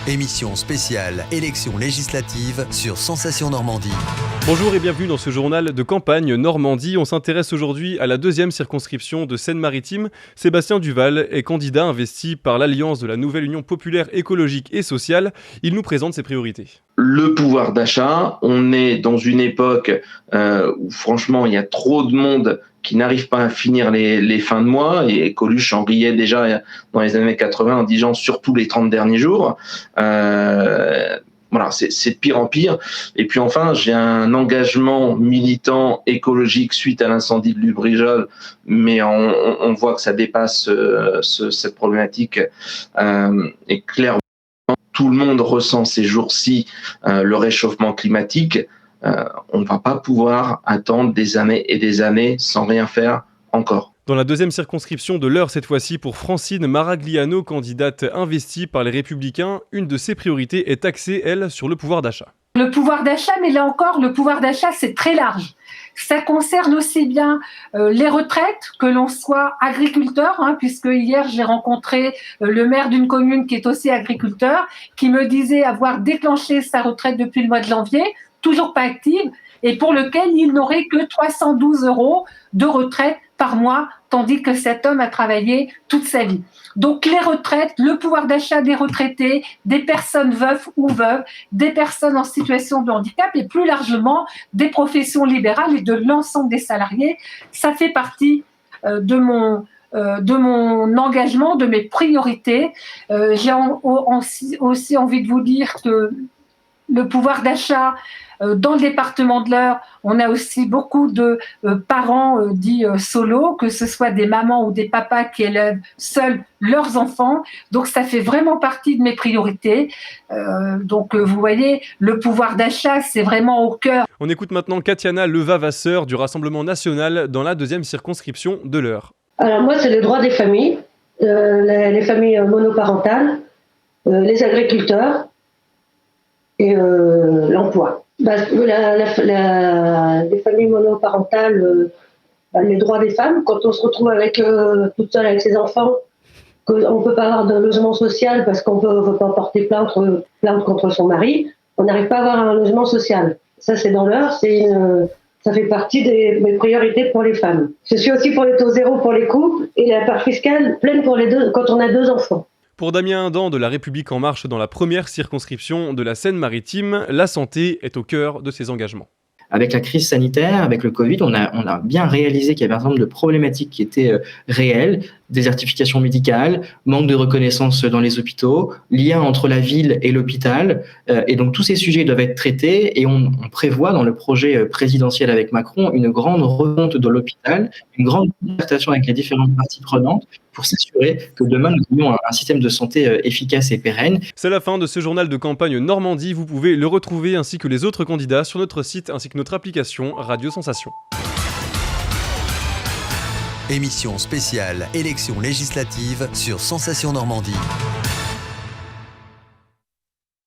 Émission spéciale élection législative sur Sensation Normandie. Bonjour et bienvenue dans ce journal de campagne Normandie. On s'intéresse aujourd'hui à la deuxième circonscription de Seine-Maritime. Sébastien Duval est candidat investi par l'Alliance de la Nouvelle Union Populaire Écologique et Sociale. Il nous présente ses priorités. Le pouvoir d'achat, on est dans une époque où franchement il y a trop de monde qui n'arrive pas à finir les fins de mois, et Coluche en riait déjà dans les années 80 en disant surtout les 30 derniers jours. Voilà, c'est de pire en pire. Et puis enfin, j'ai un engagement militant écologique suite à l'incendie de Lubrizol, mais on voit que ça dépasse cette problématique. Et clairement, tout le monde ressent ces jours-ci le réchauffement climatique. On ne va pas pouvoir attendre des années et des années sans rien faire encore. Dans la deuxième circonscription de l'Eure, cette fois-ci pour Francine Maragliano, candidate investie par les Républicains, une de ses priorités est axée, elle, sur le pouvoir d'achat. Le pouvoir d'achat, mais là encore, le pouvoir d'achat, c'est très large. Ça concerne aussi bien les retraites, que l'on soit agriculteur, puisque hier j'ai rencontré le maire d'une commune qui est aussi agriculteur, qui me disait avoir déclenché sa retraite depuis le mois de janvier, toujours pas active, et pour lequel il n'aurait que 312 € de retraite par mois, tandis que cet homme a travaillé toute sa vie. Donc les retraites, le pouvoir d'achat des retraités, des personnes veuves ou veuves, des personnes en situation de handicap et plus largement des professions libérales et de l'ensemble des salariés, ça fait partie de mon engagement, de mes priorités. J'ai aussi envie de vous dire que le pouvoir d'achat, dans le département de l'Eure, on a aussi beaucoup de parents dits solos, que ce soit des mamans ou des papas qui élèvent seuls leurs enfants. Donc ça fait vraiment partie de mes priorités. Donc vous voyez, le pouvoir d'achat, c'est vraiment au cœur. On écoute maintenant Katiana Leva-Vasseur du Rassemblement National dans la deuxième circonscription de l'Eure. Alors moi, c'est le droit des familles, les familles monoparentales, les agriculteurs et l'emploi. Les familles monoparentales, les droits des femmes, quand on se retrouve toute seule avec ses enfants, qu'on ne peut pas avoir de logement social parce qu'on ne veut pas porter plainte contre son mari, on n'arrive pas à avoir un logement social. Ça, c'est dans l'Eure, ça fait partie de mes priorités pour les femmes. Je suis aussi pour les taux zéro pour les couples et la part fiscale pleine pour les deux quand on a 2 enfants. Pour Damien Indan de La République En Marche dans la première circonscription de la Seine-Maritime, la santé est au cœur de ses engagements. Avec la crise sanitaire, avec le Covid, on a bien réalisé qu'il y avait un certain nombre de problématiques qui étaient réelles, désertification médicale, manque de reconnaissance dans les hôpitaux, lien entre la ville et l'hôpital, et donc tous ces sujets doivent être traités et on prévoit dans le projet présidentiel avec Macron une grande refonte de l'hôpital, une grande concertation avec les différentes parties prenantes pour s'assurer que demain nous ayons un système de santé efficace et pérenne. C'est la fin de ce journal de campagne Normandie. Vous pouvez le retrouver ainsi que les autres candidats sur notre site ainsi que notre application Radio Sensation. Émission spéciale élection législative sur Sensation Normandie.